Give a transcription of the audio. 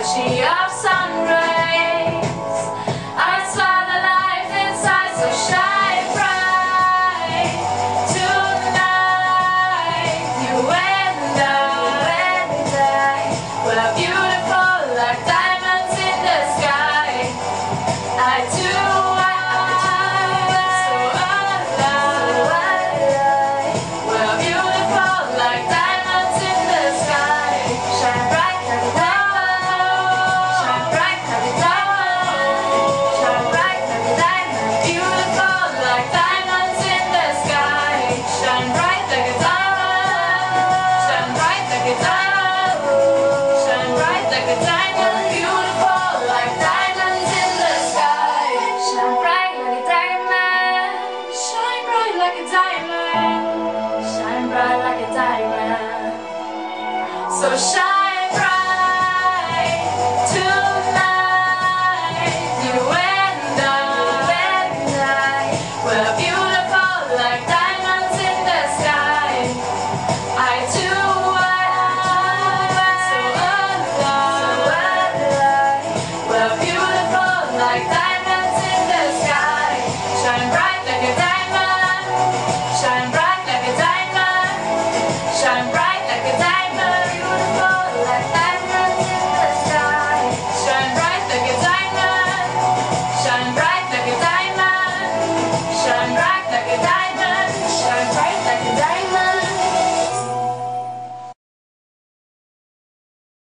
touchy of sun rays. I saw the life inside, so shine bright. Tonight, you and I, we're beautiful like diamonds in the sky. I do, so alive. We're beautiful like diamonds in the sky. Shine bright like a diamond. Shine bright like a diamond. Shine bright like a diamond. Beautiful like diamonds in the sky. Shine bright like a diamond. Shine bright like a diamond. Shine bright like a diamond. Beautiful like diamonds in the sky. Shine bright like a diamond. Shine bright like a diamond. Shine bright like a diamond. So shine.